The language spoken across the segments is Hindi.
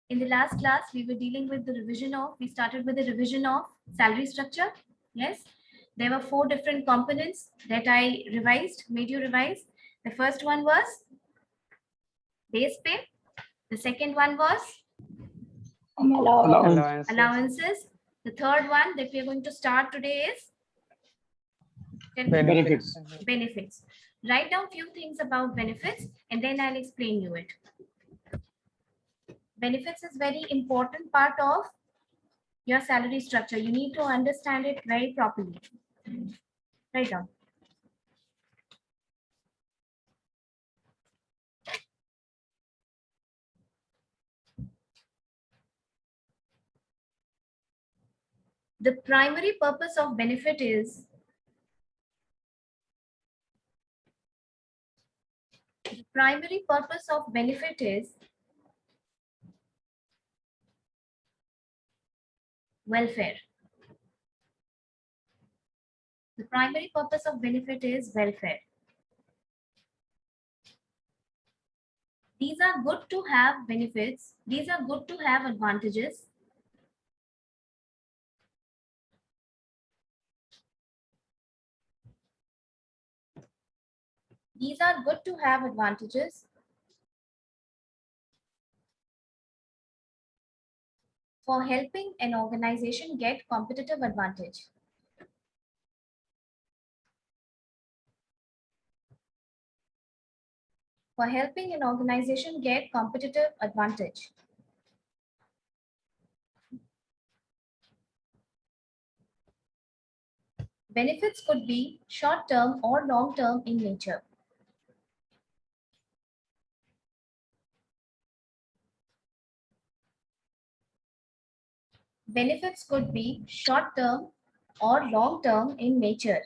In the last class, we were dealing with the revision of, we started with the revision of salary structure. Yes, there were 4 different components that I revised, made you revise. The first one was base pay. The second one was allowances. The third one that we are going to start today is Benefits. benefits. Write down few things about benefits and then I'll explain you it. Benefits is very important part of your salary structure. You need to understand it very properly. Write down. The primary purpose of benefit is welfare. The primary purpose of benefit is welfare. These are good to have benefits. These are good to have advantages. These are good to have advantages for helping an organization get competitive advantage. For helping an organization get competitive advantage. Benefits could be short-term or long-term in nature. Benefits could be short-term or long-term in nature.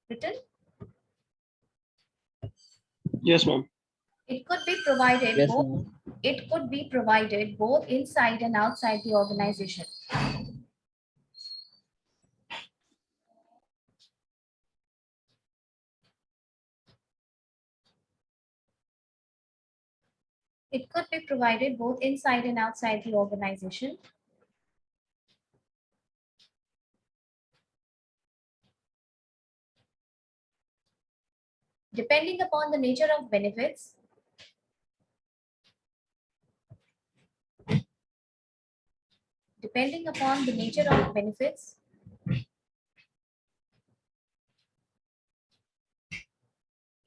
Written? Yes, ma'am. It could be provided Yes, both. ma'am. It could be provided both inside and outside the organization. It could be provided both inside and outside the organization. Depending upon the nature of benefits, depending upon the nature of benefits,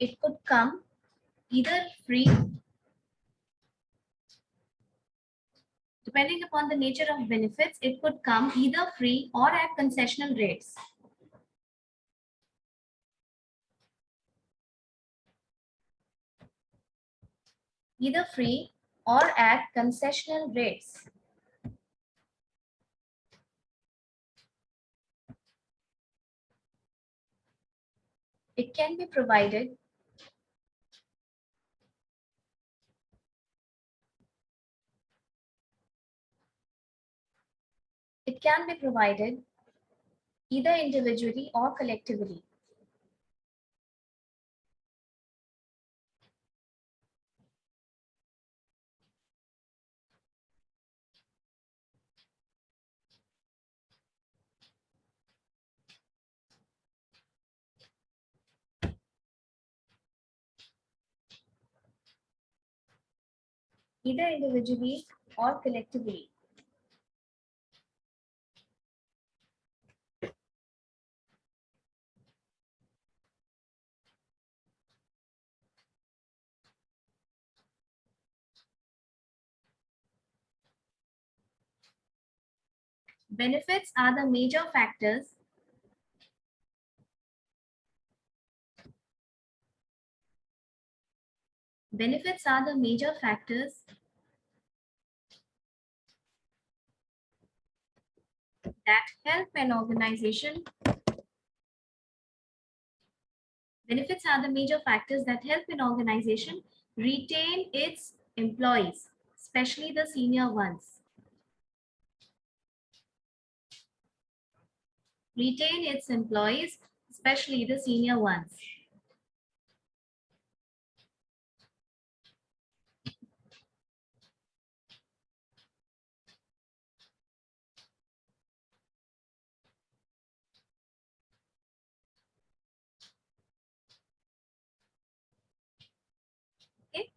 it could come either free. Depending upon the nature of benefits, it could come either free or at concessional rates. Either free or at concessional rates. It can be provided either individually or collectively. Either individually or collectively. Benefits are the major factors Benefits are the major factors that help an organization. Benefits are the major factors that help an organization retain its employees, especially the senior ones. retain its employees, especially the senior ones. Okay.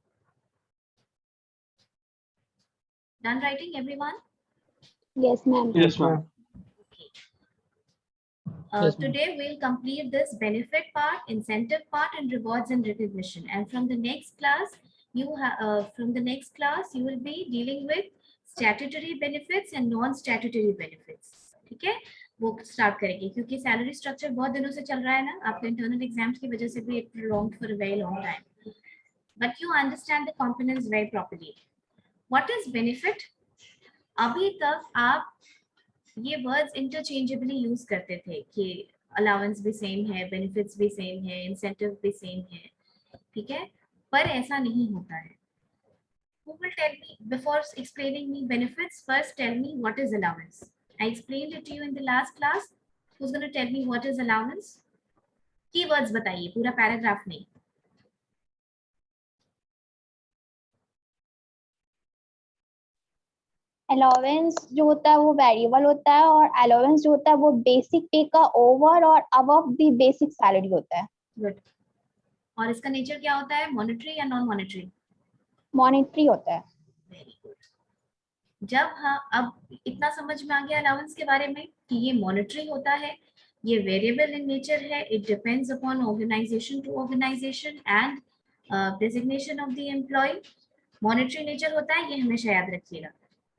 Done writing, everyone? Yes, ma'am. Yes, ma'am. Okay. Yes, ma'am. Today we'll complete this benefit part, incentive part, and rewards and recognition. And from the next class, you will be dealing with statutory benefits and non-statutory benefits. ठीक है, वो स्टार्ट करेंगे क्योंकि सैलरी स्ट्रक्चर बहुत दिनों से चल रहा है ना, आपके इंटरनल एग्जाम्स की वजह से भी it prolonged for a very long time. But you understand the components very properly. What is benefit? अभी तक आप ये वर्ड्स इंटरचेंजेबली यूज करते थे कि अलाउंस भी सेम है, बेनिफिट्स भी सेम है, इंसेंटिव भी सेम है, ठीक है, पर ऐसा नहीं होता है. Who will tell me before explaining me benefits? First, tell me what is allowance. I explained it to you in the last class. Who's going to tell me what is allowance? Keywords बताइए, पूरा पैराग्राफ नहीं. अलाउंस जो होता है वो वेरिएबल होता है और अलाउंस जो होता है वो बेसिक पे का ओवर और अबव द बेसिक सैलरी होता है. गुड. और इसका नेचर क्या होता है, मॉनेटरी या नॉन मॉनेटरी? मॉनेटरी होता है. Very good. जब हाँ, अब इतना समझ में आ गया अलाउंस के बारे में कि ये मॉनेटरी होता है, ये वेरिएबल इन नेचर है, it depends upon organisation to organisation and designation of the employee. Monetary nature होता है, ये हमेशा याद रखिएगा.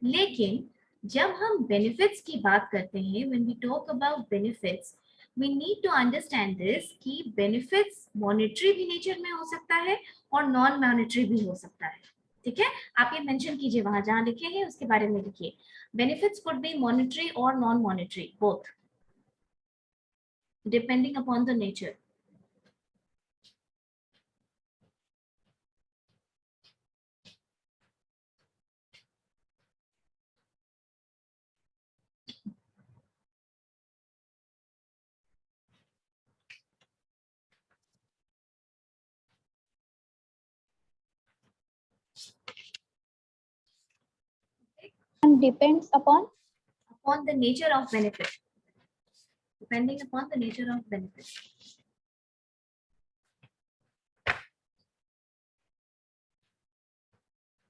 लेकिन जब हम बेनिफिट्स की बात करते हैं, when we talk about benefits, we need to understand this कि बेनिफिट्स मॉनेटरी भी नेचर में हो सकता है और नॉन मॉनेटरी भी हो सकता है. ठीक है, आप ये मेंशन कीजिए, वहां जहां लिखे हैं उसके बारे में लिखिए. बेनिफिट्स कुड बी मॉनेटरी और non monetary, both, depending upon the nature. And depends upon the nature of benefit. Depending upon the nature of benefit.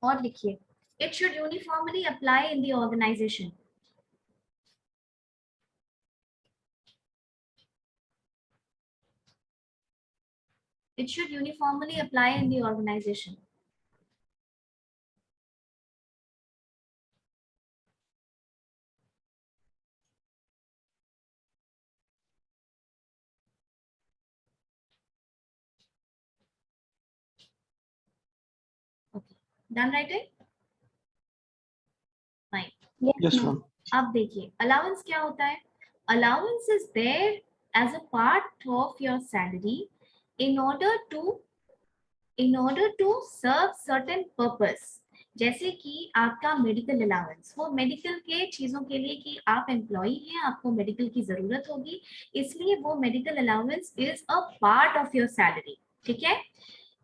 और लिखिए, it should uniformly apply in the organization. It should uniformly apply in the organization. Okay, done writing? Fine. Yes, ma'am. अब देखिए, अलाउंस क्या होता है. Allowance is there as a part of your salary in order to serve certain purpose. जैसे कि आपका मेडिकल अलाउंस, वो मेडिकल के चीजों के लिए कि आप एम्प्लॉई हैं, आपको मेडिकल की जरूरत होगी, इसलिए वो medical allowance is a part of your salary. ठीक है,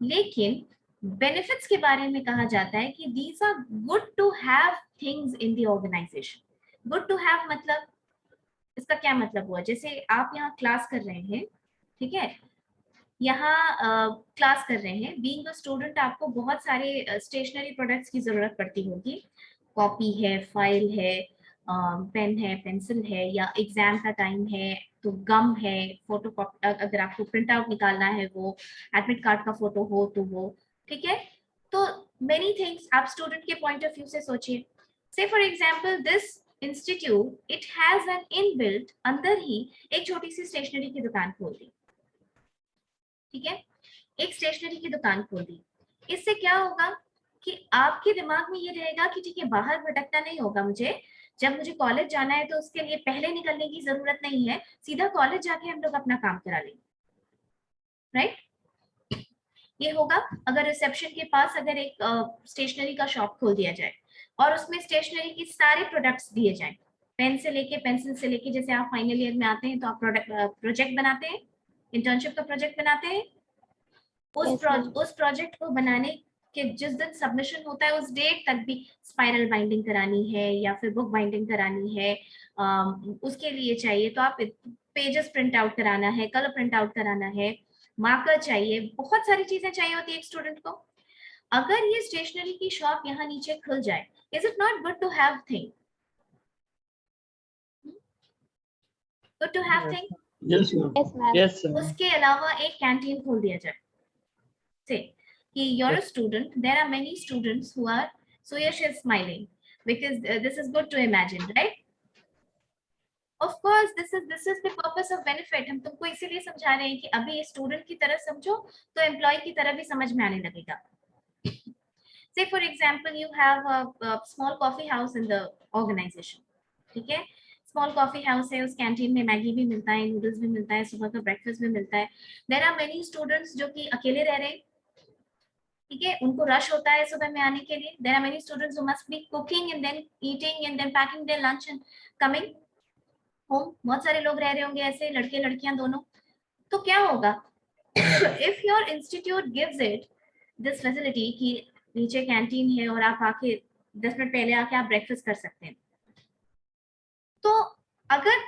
लेकिन बेनिफिट्स के बारे में कहा जाता है कि these are good to have things in the organisation. Good to have मतलब, इसका क्या मतलब हुआ, जैसे आप यहाँ क्लास कर रहे हैं, ठीक है, यहाँ क्लास कर रहे हैं, बीइंग अ स्टूडेंट आपको बहुत सारे स्टेशनरी प्रोडक्ट्स की जरूरत पड़ती होगी. कॉपी है, फाइल है, पेन है, पेंसिल है, या एग्जाम का टाइम है तो गम है, फोटो कॉपी, अगर आपको प्रिंट आउट निकालना है वो, एडमिट कार्ड का फोटो हो तो वो. ठीक है, तो मेनी थिंग्स आप स्टूडेंट के पॉइंट ऑफ व्यू से सोचिए. से for example this institute, it has an inbuilt, अंदर ही एक छोटी सी स्टेशनरी की दुकान खोल दी. ठीक है, एक स्टेशनरी की दुकान खोल दी. इससे क्या होगा कि आपके दिमाग में ये रहेगा कि ठीक है, बाहर भटकना नहीं होगा मुझे, जब मुझे कॉलेज जाना है तो उसके लिए पहले निकलने की जरूरत नहीं है, सीधा कॉलेज जाके हम लोग अपना काम करा लेंगे. राइट, ये होगा अगर रिसेप्शन के पास अगर एक स्टेशनरी का शॉप खोल दिया जाए और उसमें स्टेशनरी की सारे प्रोडक्ट्स दिए जाएं. पेन से लेके पेंसिल से लेके, जैसे आप फाइनल ईयर में आते हैं तो आप प्रोजेक्ट बनाते हैं, इंटर्नशिप का प्रोजेक्ट बनाते हैं। Yes, ma'am. उस प्रोजेक्ट को बनाने के जिस दिन सबमिशन होता है उस डेट तक भी स्पाइरल बाइंडिंग करानी है या फिर बुक बाइंडिंग करानी है, उसके लिए चाहिए तो आप पेजेस प्रिंट आउट कराना है, कलर प्रिंट आउट कराना है, मार्कर चाहिए, बहुत सारी चीजें चाहिए होती है एक स्टूडेंट को। अगर ये स्टेशनरी की शॉप यहाँ नीचे खुल जाए, is it not good to have thing? Good to have thing. Yes, ma'am. Yes, ma'am. Yes, ma'am. उसके अलावा एक कैंटीन खोल दिया जाए। से कि you're a student, there are many students who are, so Yash is smiling because this is good to imagine, right? Of course, this is the purpose of benefit. हम तुमको इसीलिए समझा रहे हैं कि अभी ये स्टूडेंट की तरह समझो तो एम्प्लॉय की तरह भी समझ में आने लगेगा। Say for example, you have a small coffee house in the organization, ठीक है? स्मॉल कॉफी हाउस है, उस कैंटीन में मैगी भी मिलता है, नूडल्स भी मिलता है, सुबह का ब्रेकफास्ट भी मिलता है। देयर आर मेनी स्टूडेंट्स जो कि अकेले रह रहे हैं, ठीक है, उनको रश होता है सुबह में आने के लिए। There are many students who must be cooking and then eating and then packing their lunch and coming home. बहुत सारे लोग रह रहे होंगे ऐसे, लड़के लड़कियां दोनों। तो क्या होगा if your institute gives it this facility कि नीचे कैंटीन है और आप आके 10 मिनट पहले आके आप ब्रेकफास्ट कर सकते हैं। तो अगर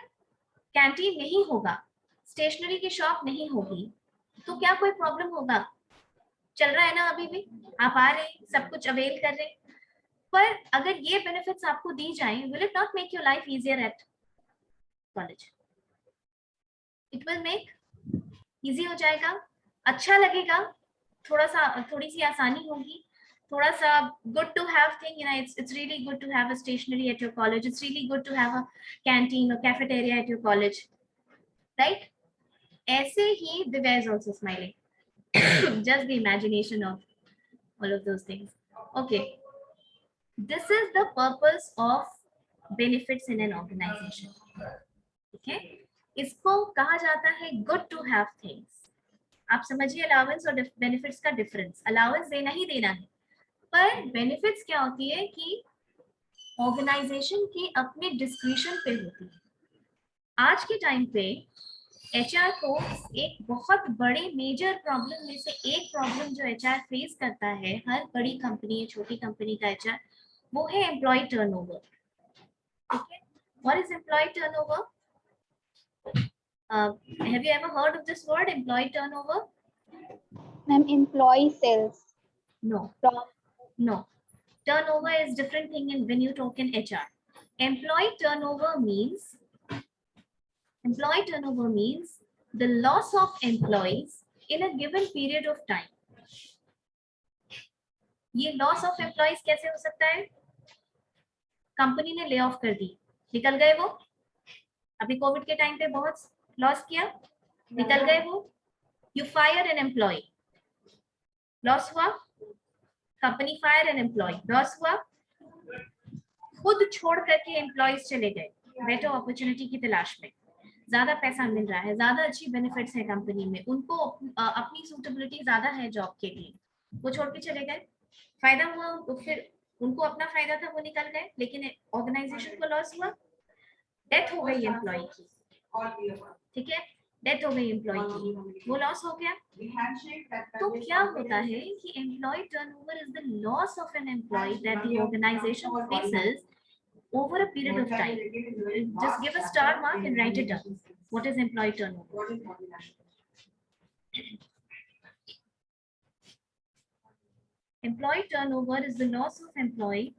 कैंटीन नहीं होगा, स्टेशनरी की शॉप नहीं होगी, तो क्या कोई प्रॉब्लम होगा? चल रहा है ना अभी भी, आप आ रहे हैं, सब कुछ अवेल कर रहे हैं। पर अगर ये बेनिफिट्स आपको दी जाएं, will it not make your life easier at college? It will make easy हो जाएगा, अच्छा लगेगा, थोड़ी सी आसानी होगी, थोड़ा सा good to have thing, you know, it's really good to have a stationery at your college, it's really good to have a canteen or cafeteria at your college, right? ऐसे ही Divya is also smiling. Just the imagination of all of those things. Okay, this is the purpose of benefits in an organization. ठीक है, इसको कहा जाता है good to have things. आप समझिए अलाउंस और बेनिफिट्स का डिफरेंस। अलाउंस देना ही देना है, पर बेनिफिट्स क्या होती है कि ऑर्गेनाइजेशन की अपने डिस्क्रिप्शन पे होती है। आज के टाइम पे एचआर को एक बहुत बड़ी मेजर प्रॉब्लम में से एक प्रॉब्लम जो एचआर फेस करता है, हर बड़ी कंपनी या छोटी कंपनी का एचआर, वो है एम्प्लॉय टर्नओवर। ठीक है, what is employee turnover? Have you ever heard of this word employee turnover? Ma'am, employee sales no, from no. Turnover is different thing in when you talk in HR. Employee turnover means the loss of employees in a given period of time. ये loss of employees कैसे हो सकता है? कंपनी ने ले ऑफ कर दी, निकल गए वो। अभी कोविड के टाइम पे बहुत लॉस किया, निकल गए वो। You fire an employ, loss हुआ। Company fire an employ, loss हुआ। खुद छोड़ करके एम्प्लॉयज चले गए बेटर अपॉर्चुनिटी की तलाश में, ज्यादा पैसा मिल रहा है, ज्यादा अच्छी बेनिफिट्स है कंपनी में, उनको अपनी सूटेबिलिटी ज्यादा है जॉब के लिए, वो छोड़ के चले गए। फायदा हुआ उनको, फिर उनको अपना फायदा था, वो निकल गए, लेकिन ऑर्गेनाइजेशन को लॉस हुआ। डेथ हो गई एम्प्लॉय की, ठीक है, डेथ हो गई एम्प्लॉय की, वो लॉस हो गया। तो क्या होता है कि employee turnover is the loss of an employee that the organisation faces over a period of time. Just give a star mark and write it down. What is employee turnover? Employee turnover is the loss of employee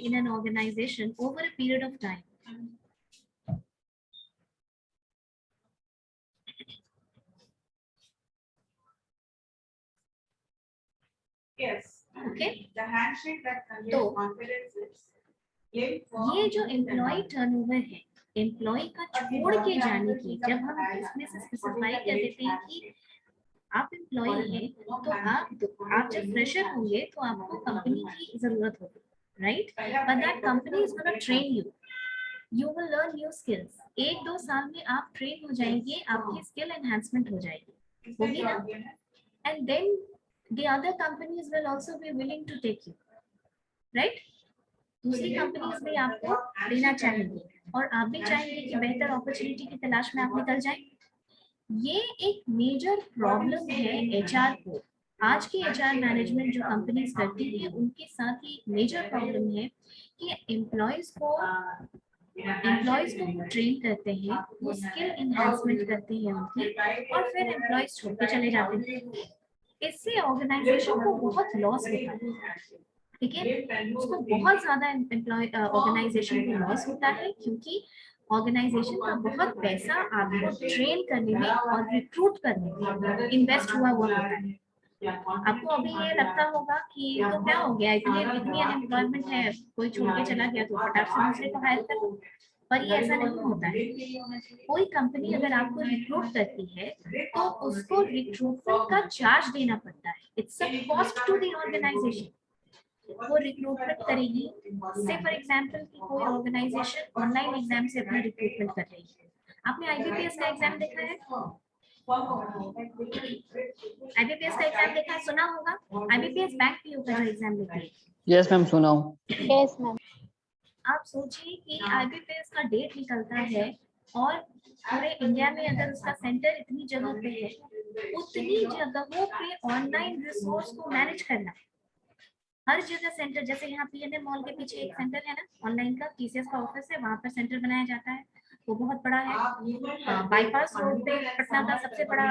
in an organization over a period of time. Yes. Okay. The handshake that conveys तो confidence is ये जो एम्प्लॉय टर्नओवर है, एम्प्लॉय का छोड़ के जाने की, जब हम इसमें से स्पेसिफाई कर देते हैं कि आप एम्प्लॉय हैं, तो आप जब फ्रेशर होंगे तो आपको कंपनी की जरूरत होगी, right? But that company is gonna train you, you will learn new skills. 1-2 साल में आप ट्रेन हो जाएंगे, आपकी स्किल एनहांसमेंट हो जाएगी, होगी ना? And then the other companies will also be willing to take you, right? दूसरी कंपनीज भी आपको लेना चाहेंगे और आप भी चाहेंगे कि बेहतर अपॉर्चुनिटी की तलाश में आप निकल जाएं। ये एक मेजर प्रॉब्लम है एचआर को। आज की एचआर मैनेजमेंट जो कंपनीज करती है उनके साथ ही मेजर प्रॉब्लम है कि एम्प्लॉयज को वो ट्रेन करते हैं, वो स्किल एनहांसमेंट करते हैं उनकी, और फिर एम्प्लॉयज छोड़ के चले जाते हैं। इससे ऑर्गेनाइजेशन को बहुत लॉस होता है, ठीक है, उसको बहुत ज्यादा एम्प्लॉय ऑर्गेनाइजेशन को लॉस होता है, क्योंकि ऑर्गेनाइजेशन का बहुत पैसा आपको ट्रेन करने में और रिक्रूट करने में इन्वेस्ट हुआ होता है। आपको अभी ये लगता होगा कि तो क्या हो गया, इतनी अनएम्प्लॉयमेंट है, कोई छोड़ के चला गया तो फटाक से दूसरे को हायर कर लो, पर ये ऐसा नहीं होता है। कोई कंपनी अगर आपको रिक्रूट करती है तो उसको रिक्रूटमेंट का चार्ज देना पड़ता है, it's a cost to the organisation. वो रिक्रूटमेंट करेगी, से फॉर एग्जांपल कि कोई ऑर्गेनाइजेशन ऑनलाइन एग्जाम से अपना रिक्रूटमेंट कर रही है। आपने आईबीपीएस का एग्जाम देखा है? आईबीपीएस का एग्जाम देखा है, सुना होगा? आईबीपीएस बैंक पीओ का जो एग्जाम देती है। यस मैम, सुना हूँ। Yes ma'am. आप सोचिए कि आईबीपीएस का डेट निकलता है और पूरे इंडिया में अगर उसका सेंटर इतनी जगह पे है, उतनी जगहों पे ऑनलाइन रिसोर्स को मैनेज करना, हर जगह सेंटर, जैसे यहाँ पीएनए मॉल के पीछे एक सेंटर है ना ऑनलाइन का, टीसीएस का ऑफिस है, वहां पर सेंटर बनाया जाता है, वो बहुत बड़ा है। बाईपास रोड पे पटना का सबसे बड़ा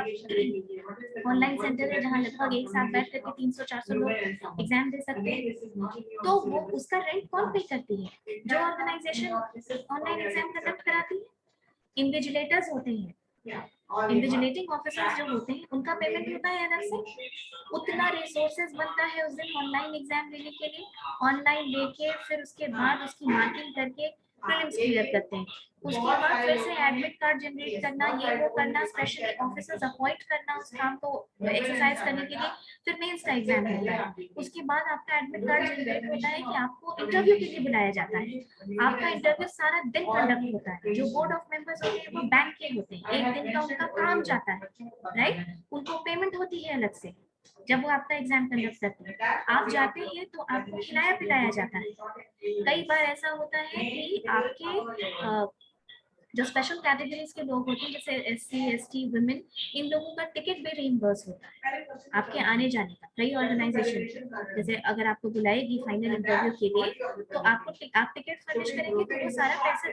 ऑनलाइन सेंटर है, जहाँ लगभग एक साथ बैठ करके 300-400 लोग एग्जाम दे सकते हैं। तो वो उसका रेंट कौन पे करती है? जो ऑर्गेनाइजेशन ऑनलाइन एग्जाम कंडक्ट कराती है। इन्विजिलेटर्स होते हैं, इन्विजिलेटिंग ऑफिसर्स जो होते हैं, उनका पेमेंट होता है अलग से। उतना रिसोर्सेज बनता है उस दिन ऑनलाइन एग्जाम लेने के लिए, ऑनलाइन लेके फिर उसके बाद उसकी मार्किंग करके प्रीलिम्स क्लियर करते हैं, उसके बाद फिर से एडमिट कार्ड जनरेट करना, ये वो करना, स्पेशल ऑफिसर्स अपॉइंट करना उस काम को एक्सरसाइज करने के लिए, फिर मेंस का एग्जाम होता है, उसके बाद आपका एडमिट कार्ड जनरेट होता है कि आपको इंटरव्यू के लिए बुलाया जाता है। आपका इंटरव्यू सारा दिन कंडक्ट होता है। जो बोर्ड ऑफ मेंबर्स होते हैं वो बैंक के होते हैं, एक दिन का उनका काम जाता है, राइट, उनको पेमेंट होती है अलग से जब वो आपका एग्जाम कंडक्ट करते हैं। आप जाते हैं तो आपको खिलाया पिलाया जाता है। कई बार ऐसा होता है कि आपके जो स्पेशल कैटेगरीज के लोग होते हैं, जैसे एससी, एसटी, वुमेन, इन लोगों का टिकट भी रीइंबर्स होता है आपके आने जाने का। कई ऑर्गेनाइजेशन जैसे अगर आपको बुलाएगी फाइनल इंटरव्यू के लिए तो आप टिकट फर्निश करेंगे तो वो सारा पैसा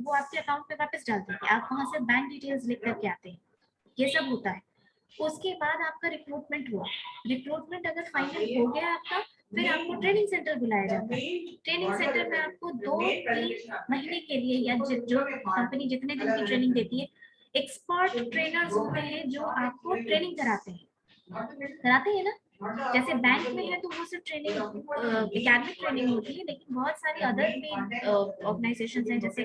वो आपके अकाउंट में वापस डाल देंगे, आप वहां से बैंक डिटेल्स लिख करके आते हैं, ये सब होता है। उसके बाद आपका रिक्रूटमेंट हुआ, रिक्रूटमेंट अगर फाइनल हो गया आपका, फिर आपको ट्रेनिंग सेंटर बुलाया जाता है। ट्रेनिंग सेंटर में आपको 2-3 महीने के लिए या जो कंपनी जितने दिन की ट्रेनिंग देती है, एक्सपर्ट ट्रेनर्स होते हैं जो आपको ट्रेनिंग कराते हैं ना। जैसे बैंक में है तो वो सिर्फ ट्रेनिंग एकेडमिक ट्रेनिंग होती है, लेकिन बहुत सारी अदर भी ऑर्गेनाइजेशंस हैं जैसे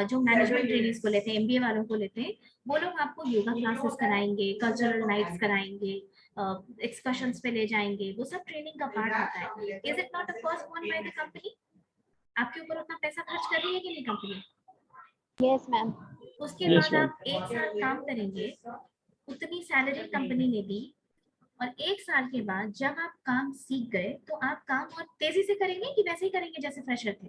जो मैनेजमेंट ट्रेनिंग्स को लेते हैं, एमबीए वालों को लेते हैं, वो लोग आपको योगा क्लासेस कराएंगे, कल्चरल नाइट्स कराएंगे, एक्सकर्शंस पे ले जाएंगे, वो सब ट्रेनिंग का पार्ट होता है। Is it not a cost borne by the company? आपके ऊपर उतना पैसा खर्च कर रही है कि नहीं कंपनी? Yes ma'am. उसके बाद आप 1 साल काम करेंगे, उतनी सैलरी कंपनी ने दी, और 1 साल के बाद जब आप काम सीख गए तो आप काम और तेजी से करेंगे कि वैसे ही करेंगे जैसे फ्रेशर थे?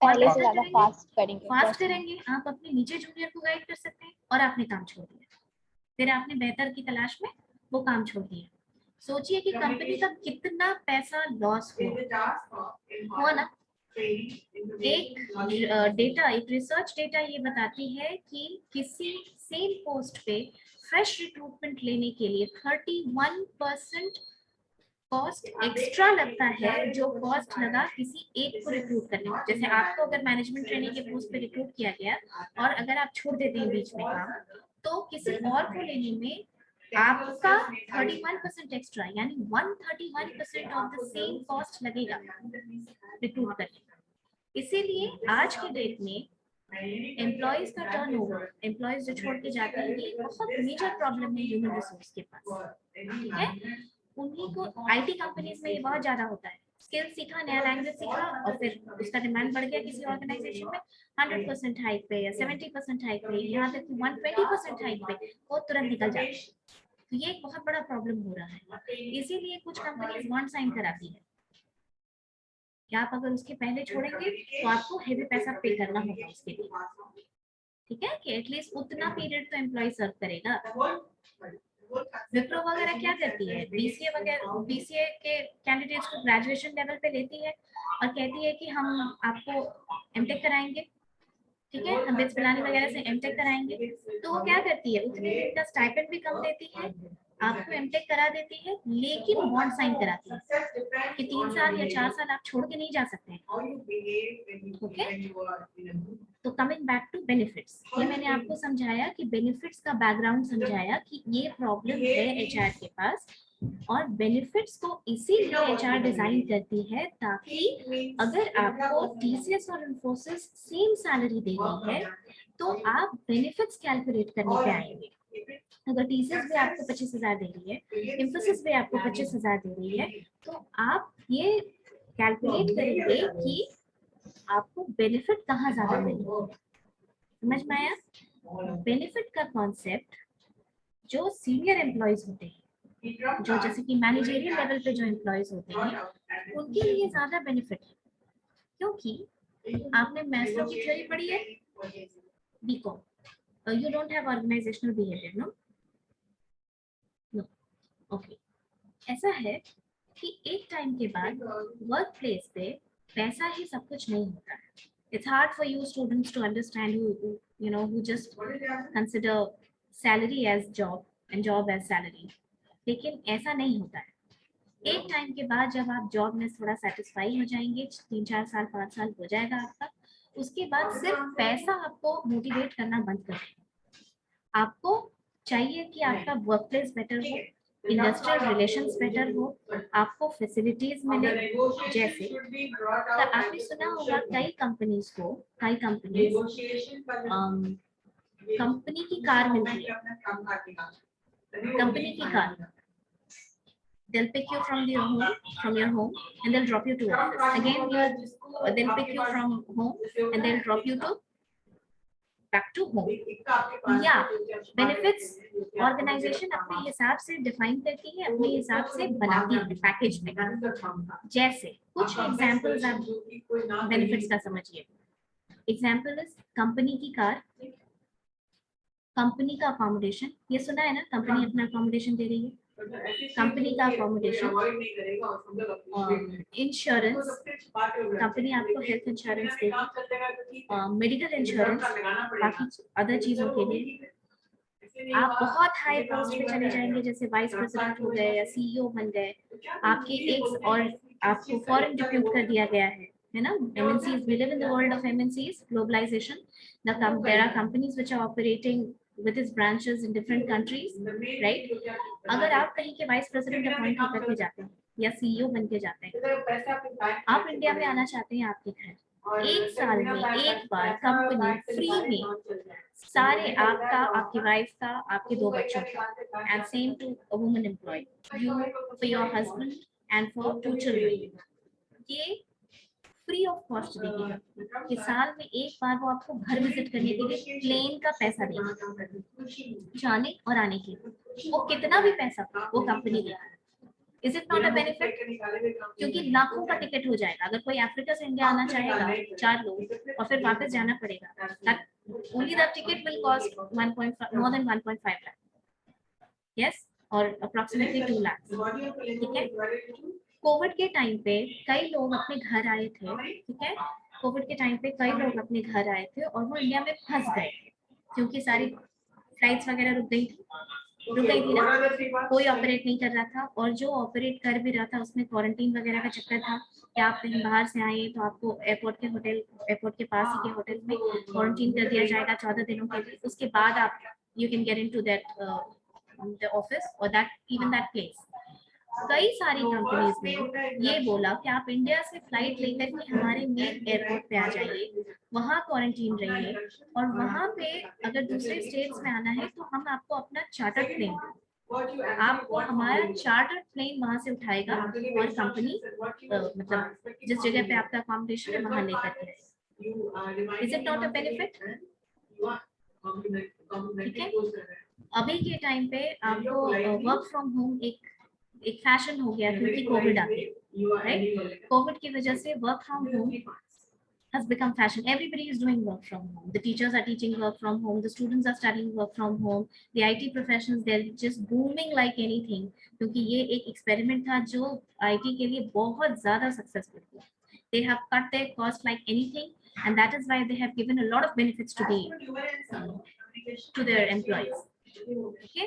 पहले से ज्यादा फास्ट करेंगे। फास्ट करेंगे, आप अपने नीचे जूनियर को गाइड कर सकते हैं, और आपने काम छोड़ दिया, फिर आपने बेहतर की तलाश में वो काम छोड़ दिया। सोचिए कि कंपनी का कितना पैसा लॉस हुआ ना। एक रिसर्च डेटा ये बताती है कि किसी सेम पोस्ट पे फ्रेश रिक्रूटमेंट लेने के लिए 31% कॉस्ट एक्स्ट्रा लगता है, जो कॉस्ट लगा किसी एक को रिक्रूट करने में। जैसे आपको अगर मैनेजमेंट ट्रेनिंग के पोस्ट पे रिक्रूट किया गया और अगर आप छोड़ देते हैं बीच में काम, तो किसी और को लेने में आपका 31% एक्स्ट्रा, यानी 131% ऑफ द सेम कॉस्ट लगेगा रिक्रूट करने। इसीलिए आज के डेट में एम्प्लॉयज का टर्नओवर, एम्प्लॉयज जो छोड़ के जाते हैं, ये बहुत मेजर प्रॉब्लम है ह्यूमन रिसोर्स के पास, ठीक है। उन्हीं को आईटी कंपनीज में ये बहुत ज्यादा होता है, स्किल सीखा, नया लैंग्वेज सीखा, और फिर उसका डिमांड बढ़ गया किसी ऑर्गेनाइजेशन में, 100% हाइक पे या 70% हाइक पे, यहाँ तक कि 120% हाइक पे वो तुरंत निकल जाता है। तो ये एक बहुत बड़ा प्रॉब्लम हो रहा है। इसीलिए कुछ कंपनीज बॉन्ड साइन कराती है कि आप अगर उसके पहले छोड़ेंगे तो आपको हेवी पैसा पे करना होगा उसके लिए, ठीक है, कि एटलीस्ट उतना पीरियड तो एम्प्लॉय सर्व करेगा। विप्रो वगैरह क्या करती है, बीसीए वगैरह, बीसीए के कैंडिडेट्स को ग्रेजुएशन लेवल पे लेती है और कहती है कि हम आपको एमटेक कराएंगे, ठीक है, हम बिट्स पिलानी वगैरह से एमटेक कराएंगे। तो वो क्या करती है, उतने दिन का स्टाइपेंड भी कम देती है, आपको एमटेक करा देती है, लेकिन बॉन्ड साइन कराती है कि 3 साल या 4 साल आप छोड़ के नहीं जा सकते हैं। ओके, तो कमिंग बैक टू बेनिफिट्स, ये मैंने आपको समझाया कि बेनिफिट्स का बैकग्राउंड समझाया कि ये प्रॉब्लम है एचआर के पास, और बेनिफिट्स को इसीलिए एचआर डिजाइन करती है ताकि अगर आपको टीसीएस और इन्फोसिस सेम सैलरी दे रही है तो आप बेनिफिट्स कैलकुलेट करने पे आएंगे। अगर टीसीएस भी आपको 25,000 दे रही है, इन्फोसिस भी आपको 25,000 दे रही है, तो आप ये कैलकुलेट करेंगे कि आपको बेनिफिट कहाँ ज्यादा मिलेगा। समझ में आया? बेनिफिट का कॉन्सेप्ट जो सीनियर एम्प्लॉयज होते हैं, जो जैसे कि मैनेजरियल लेवल पे जो एम्प्लॉयज होते हैं, उनके लिए ज्यादा बेनिफिट है, क्योंकि आपने मैस्लो की थ्योरी पढ़ी है, BCom, you don't have organisational behaviour, no no, okay. ऐसा है कि एक टाइम के बाद वर्क प्लेस पे पैसा ही सब कुछ नहीं होता है। It's hard for you students to understand who just consider salary as job and job as salary. लेकिन ऐसा नहीं होता है। एक टाइम के बाद जब आप जॉब में थोड़ा सेटिस्फाई हो जाएंगे, 3-4 साल 5 साल हो जाएगा आपका, उसके बाद सिर्फ पैसा आपको मोटिवेट करना बंद कर देगा। आपको चाहिए कि आपका वर्क प्लेस बेटर हो, इंडस्ट्रियल रिलेशंस बेटर हो, आपको फैसिलिटीज मिले। जैसे तो आपने सुना होगा कई कंपनीज कंपनी की कार मिलती है, कंपनी की car, they'll pick you from your home and they'll drop you to office again, they'll pick you from home and they'll drop you to back to home. या बेनिफिट्स ऑर्गेनाइजेशन अपने हिसाब से डिफाइन करती है, अपने हिसाब से बनाती है पैकेज में। जैसे कुछ एग्जांपल्स आप बेनिफिट्स का समझिए। एग्जांपल इज कंपनी की कार, कंपनी का अकोमोडेशन, ये सुना है ना, कंपनी अपना अकोमोडेशन दे रही है, कंपनी का अकोमोडेशन, इंश्योरेंस, कंपनी आपको हेल्थ इंश्योरेंस देगी, मेडिकल इंश्योरेंस, बाकी अदर चीजों के लिए। आप बहुत हाई पोस्ट पे चले जाएंगे, जैसे वाइस प्रेसिडेंट हो गए या सीईओ बन गए, आपके एक और आपको फॉरेन डिप्यूट कर दिया गया है ना। MNCs, we live in the world of MNCs, globalization. There are companies which are operating with its branches in different countries, right? अगर आप कहीं के वाइस प्रेसिडेंट अपॉइंट होकर के जाते हैं या सीईओ बन के जाते हैं, आप इंडिया में आना चाहते हैं आपके घर, एक साल में एक बार कंपनी फ्री में सारे आपका, आपकी वाइफ का, आपके 2 बच्चों का, and same to a woman employee, you for your husband and for 2 children, ये फ्री ऑफ कॉस्ट देगी कि साल में एक बार वो आपको घर विजिट करने के लिए प्लेन का पैसा देगी, जाने और आने के लिए। वो कितना भी पैसा वो कंपनी देगी। Is it not a benefit? क्योंकि लाखों का टिकट हो जाएगा। अगर कोई अफ्रीका से इंडिया आना चाहेगा 4 लोग और फिर वापस जाना पड़ेगा, only the ticket will cost more than 1.5 lakh, yes, or approximately 2 lakhs, ठीक है। कोविड के टाइम पे कई लोग अपने घर आए थे, ठीक है, कोविड के टाइम पे कई लोग अपने घर आए थे और वो इंडिया में फंस गए क्योंकि सारी फ्लाइट्स वगैरह रुक गई थी ना, कोई ऑपरेट नहीं कर रहा था, और जो ऑपरेट कर भी रहा था उसमें क्वारंटीन वगैरह का चक्कर था कि आप कहीं बाहर से आए तो आपको एयरपोर्ट के पास ही के होटल में क्वारंटीन कर दिया जाएगा 14 दिनों के लिए, उसके बाद आप you can get into that office और दैट इवन दैट प्लेस। कई सारी कंपनीज ने ये बोला कि आप इंडिया से फ्लाइट लेकर के हमारे मेन एयरपोर्ट पे आ जाइए, वहाँ क्वारंटीन रहिए, और वहाँ पे अगर दूसरे स्टेट्स में आना है तो हम आपको अपना चार्टर्ड प्लेन, आपको हमारा चार्टर्ड प्लेन वहाँ से उठाएगा और कंपनी मतलब जिस जगह पे आपका अकोमोडेशन है वहाँ लेकर के। Is it not a benefit? ठीक है। अभी के टाइम पे आपको वर्क फ्रॉम होम एक फैशन हो गया क्योंकि कोविड आ गया, राइट? कोविड की वजह से work from home has become fashion. Everybody is doing work from home. The teachers are teaching work from home. The students are studying work from home. The IT professionals, they're just booming like anything. क्योंकि ये एक experiment था जो IT के लिए बहुत ज़्यादा successful हुआ. They have cut their cost like anything, and that is why they have given a lot of benefits to their employees. Okay?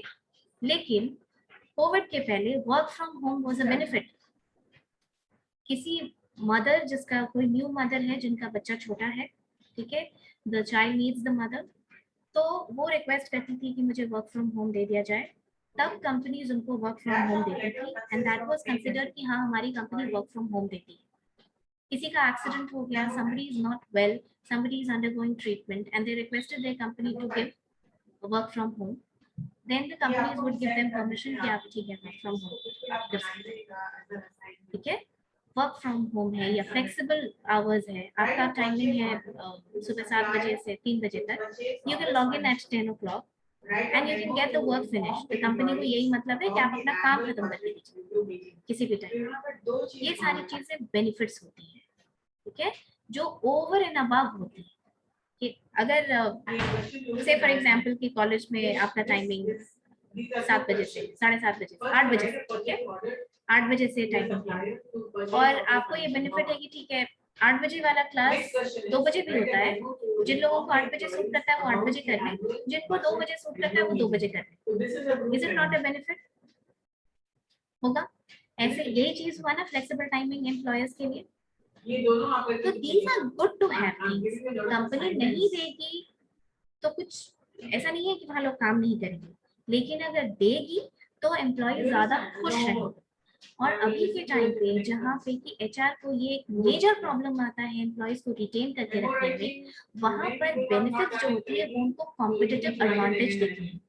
लेकिन कोविड के पहले work from home was a benefit. किसी मदर, जिसका कोई न्यू मदर है जिनका बच्चा छोटा है, ठीक है, the child needs the mother, तो वो रिक्वेस्ट करती थी कि मुझे वर्क फ्रॉम होम दे दिया जाए. तब कंपनीज उनको वर्क फ्रॉम होम देती थी एंड दैट वाज कंसिडर्ड कि हाँ हमारी कंपनी वर्क फ्रॉम होम देती है. किसी का एक्सीडेंट हो गया, somebody is not well, somebody is undergoing treatment and they requested their company to give work from home, then the companies would give them permission कि आप ठीक है वर्क फ्रॉम होम कर सकते हैं. ठीक है, वर्क फ्रॉम होम है या फ्लेक्सिबल आवर्स है, आपका टाइमिंग है सुबह 7 बजे से 3 बजे तक, you can log in at 10 o'clock and you can get the work finish. तो कंपनी को यही मतलब है कि आप अपना काम खत्म कर लीजिए किसी भी टाइम. ये सारी चीजें बेनिफिट्स होती हैं, ठीक है, जो ओवर एंड अबव होती है. कि अगर से फॉर एग्जांपल कि कॉलेज में आपका टाइमिंग 7 बजे से 7:30 बजे 8 बजे से, ठीक है, 8 बजे से टाइमिंग है और आपको ये बेनिफिट है कि ठीक है 8 बजे वाला क्लास 2 बजे भी होता है. जिन लोगों को 8 बजे सूट करता है वो 8 बजे कर लें, जिनको 2 बजे सूट करता है वो 2 बजे कर लें. Is it not a benefit? होगा. ऐसे यही चीज हुआ ना फ्लेक्सिबल टाइमिंग एम्प्लॉयर्स के लिए. तो these are good to have things. Company नहीं देगी तो कुछ ऐसा नहीं है कि वहाँ लोग काम नहीं करेंगे, लेकिन अगर देगी तो एम्प्लॉय ज्यादा खुश रहेंगे. और अभी के टाइम पे जहाँ पे कि एचआर को ये मेजर प्रॉब्लम आता है एम्प्लॉयज को रिटेन करके रखने में, वहाँ पर बेनिफिट्स जो होती है वो उनको कॉम्पिटिटिव एडवांटेज देती है.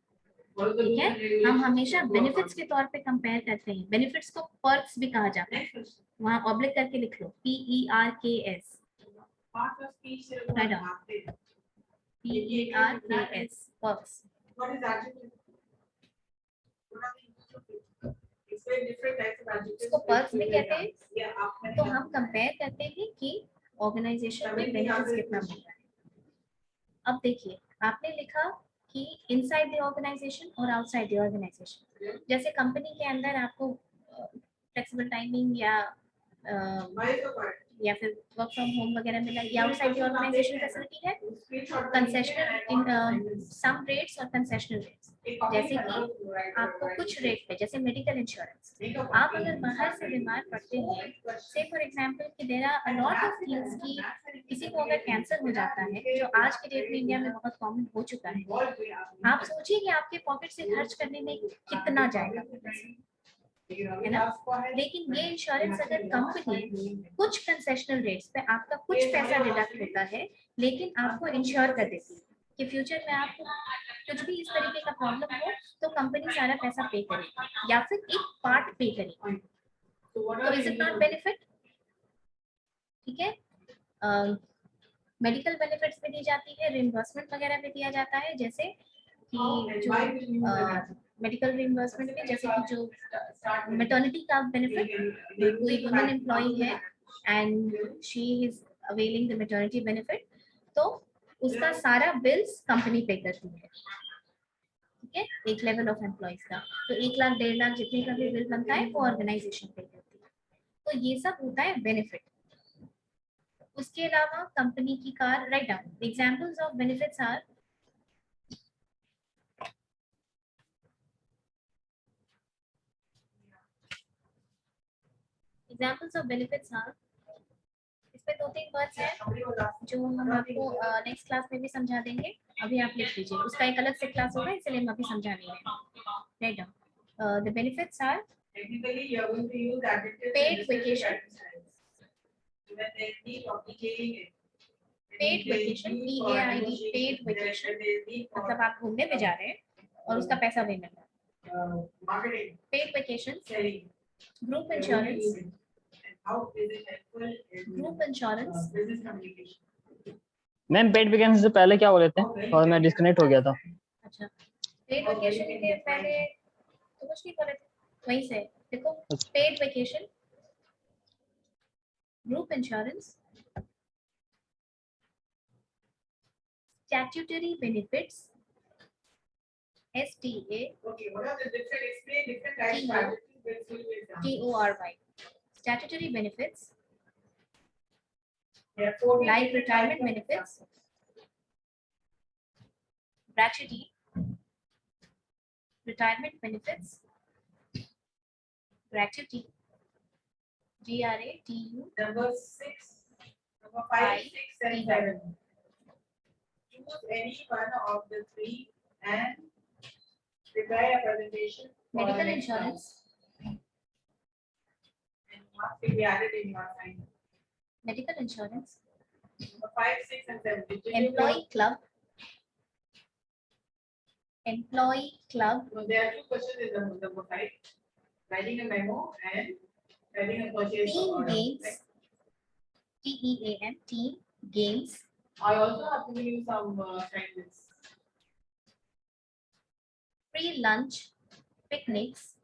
ठीक है, हम हमेशा बेनिफिट्स के तौर पे कंपेयर करते हैं. बेनिफिट्स को पर्क्स भी कहा जाता है. वहाँ ऑब्लिक करके लिख लो, PERKS, write down, PERKS, perks. इसको पर्क्स भी कहते हैं. तो हम कंपेयर करते हैं कि ऑर्गेनाइजेशन में बेनिफिट्स कितना मिल रहा है. अब देखिए, आपने लिखा कि इनसाइड द ऑर्गेनाइजेशन और आउटसाइड द ऑर्गेनाइजेशन. जैसे कंपनी के अंदर आपको फ्लेक्सिबल टाइमिंग या फिर वर्क फ्रॉम होम वगैरह मिला, या आउटसाइड द ऑर्गेनाइजेशन फैसिलिटी है कंसेशनल इन सम रेट्स और कंसेशनल रेट्स. जैसे कि आपको कुछ रेट पे, जैसे मेडिकल इंश्योरेंस, आप अगर बाहर से बीमार पड़ते हैं, से फॉर एग्जांपल कि there are a lot of things कि किसी को अगर कैंसर हो जाता है, जो आज के डेट में इंडिया में बहुत कॉमन हो चुका है, आप सोचिए कि आपके पॉकेट से खर्च करने में कितना जाएगा, है ना. लेकिन ये इंश्योरेंस अगर कंपनी कुछ कंसेशनल रेट्स पे आपका कुछ पैसा डिडक्ट होता है, लेकिन आपको इंश्योर कर देती है कि फ्यूचर में आपको कुछ भी इस तरीके का प्रॉब्लम हो तो कंपनी सारा पैसा पे करेगी या फिर एक पार्ट पे करेगी. तो इज इट नॉट बेनिफिट? ठीक है, मेडिकल बेनिफिट्स भी दी जाती है, रिइंबर्समेंट वगैरह भी दिया जाता है. जैसे कि जो मेडिकल रिइंबर्समेंट में, जैसे कि जो मैटरनिटी का बेनिफिट, कोई वुमन एम्प्लॉय है and she is availing the maternity benefit, तो उसका सारा बिल्स कंपनी पे करती है. ठीक है, एक लेवल ऑफ एम्प्लॉयज का, तो 1 लाख 1.5 लाख जितने का भी बिल बनता है वो ऑर्गेनाइजेशन पे करती है. तो ये सब होता है बेनिफिट. उसके अलावा कंपनी की car, write down examples of benefits are examples of benefits are, इसमें 2-3 वर्ड्स हैं जो हम आपको नेक्स्ट क्लास में भी समझा देंगे. अभी आप लिख लीजिए, उसका एक अलग से क्लास होगा, इसलिए हम अभी समझा नहीं रहे. Write down the benefits are paid vacation, paid vacation, PAID, paid vacation, मतलब आप घूमने में जा रहे हैं और उसका पैसा भी मिल रहा है. Paid vacation, group insurance, group insurance. Ma'am paid vacancy से पहले क्या बोले थे और मैं डिस्कनेक्ट हो गया था. अच्छा, पेड वेकेशन के पहले तो कुछ नहीं कर रहे थे, वहीं से देखो paid vacation, group insurance, statutory benefits, STA, Okay, what are the different, explain different types of TO. statutory benefits with examples. TORY. Statutory benefits, There are 14 life different retirement types of benefits, examples. gratuity, retirement benefits, gratuity, GRATU, Number 6, number 5, Five, 6 and T. 7. Choose any one of the three and prepare a presentation for medical the next insurance, round. And marks will be added in your assignment. medical insurance, Number 5, 6 and 7. Did you employee club, No, there are two questions in the number 5. Writing a memo and writing a purchase team order. games, TEAM, team games, I also have to give you some assignments. free lunch, picnics,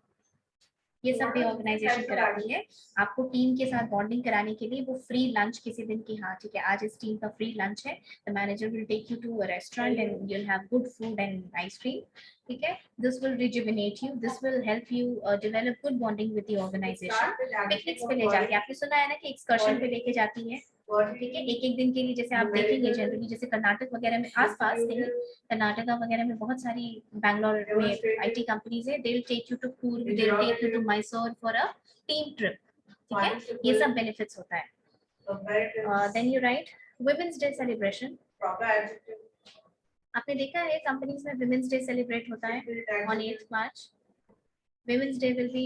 ये सब भी ऑर्गेनाइजेशन कराती है आपको टीम के साथ बॉन्डिंग कराने के लिए। वो फ्री लंच किसी दिन की, हाँ ठीक है आज इस टीम का फ्री लंच है, the manager will take you to a restaurant and you will have good food and ice cream, ठीक है। This will rejuvenate you, this will help you develop good bonding with the organisation. Picnics पे ले जाके, आपने सुना है ना कि एक्सकर्शन पे लेके जाती है, ठीक है, एक एक दिन के लिए। जैसे आप देखेंगे जनरली जैसे कर्नाटक वगैरह में, आसपास नहीं, कर्नाटका वगैरह में बहुत सारी, बैंगलोर में आईटी कंपनीज है, they will take you to Coorg, they will take you to Mysore for a team trip, ठीक है, ये सब बेनिफिट्स होता है। Then you write women's day celebration. आपने देखा है कंपनीज में वुमेन्स डे सेलिब्रेट होता है on 8th March. Women's Day will be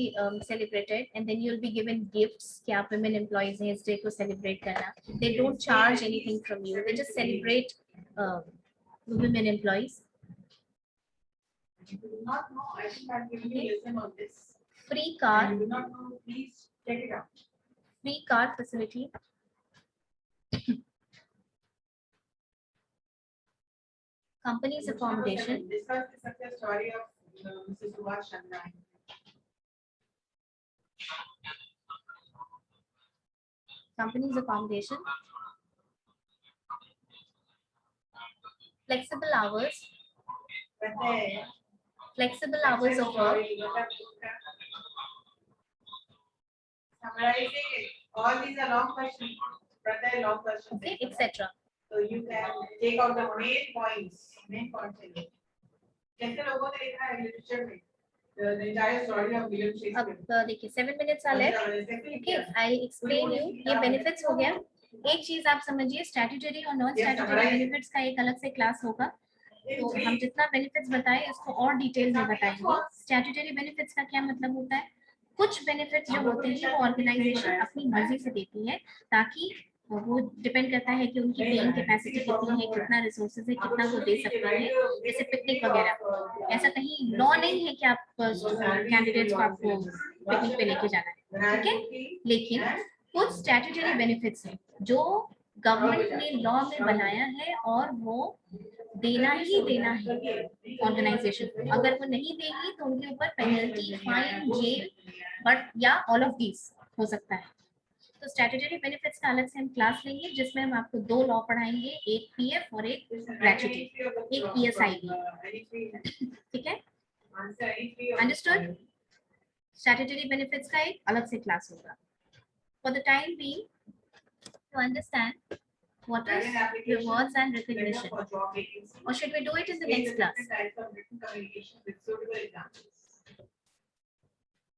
celebrated and then you'll be given gifts कि आप women employees हैं इस day को celebrate करना। They don't charge anything from you, they just celebrate women employees. If you do not know, I think I've given you a lesson on this. Free And car, you do not know, please check it out. free car facility, company's accommodation, Discuss the success story of Mrs. Subhash Chandra. company's accommodation, flexible hours, Pratay, flexible hours success of work, story, summarizing it. All these are long questions. Pratay, long questions. okay, etc. So you can take out the main points, main points in it. जैसे लोगों ने लिखा है literature में, the entire story of William अब Shakespeare. देखिए 7 minutes are left. Okay, I'll explain you. ये benefits हो गया। एक चीज आप समझिए, स्टैट्यूटरी और नॉन स्टैट्यूटरी बेनिफिट्स का एक अलग से क्लास होगा, तो हम जितना बेनिफिट्स बताएं उसको और डिटेल में बताएंगे। स्टैट्यूटरी बेनिफिट्स का क्या मतलब होता है? कुछ बेनिफिट्स जो होते हैं वो ऑर्गेनाइजेशन अपनी मर्जी से देती है, ताकि वो डिपेंड करता है कि उनकी पेइंग कैपेसिटी कितनी है, कितना रिसोर्सेज है, कितना वो दे सकता है। जैसे पिकनिक वगैरह, ऐसा कहीं लॉ नहीं है कि आप कैंडिडेट्स को आपको पिकनिक पे लेके जाना है, ठीक है। लेकिन कुछ स्टैट्यूटरी बेनिफिट्स हैं जो गवर्नमेंट ने लॉ में बनाया है और वो देना ही देना है ऑर्गेनाइजेशन को। अगर वो नहीं देगी तो उनके ऊपर पेनल्टी, फाइन, जेल, बट या ऑल ऑफ दीज हो सकता है। तो स्टैट्यूटरी बेनिफिट्स का अलग से हम क्लास लेंगे जिसमें हम आपको 2 लॉ पढ़ाएंगे, एक पीएफ और एक ग्रेचुटी, एक पीएसआई, ठीक है। अंडरस्टूड? स्टैट्यूटरी बेनिफिट्स का एक अलग से क्लास होगा। For the time being, to understand what is rewards and recognition, or should we do it in the next class?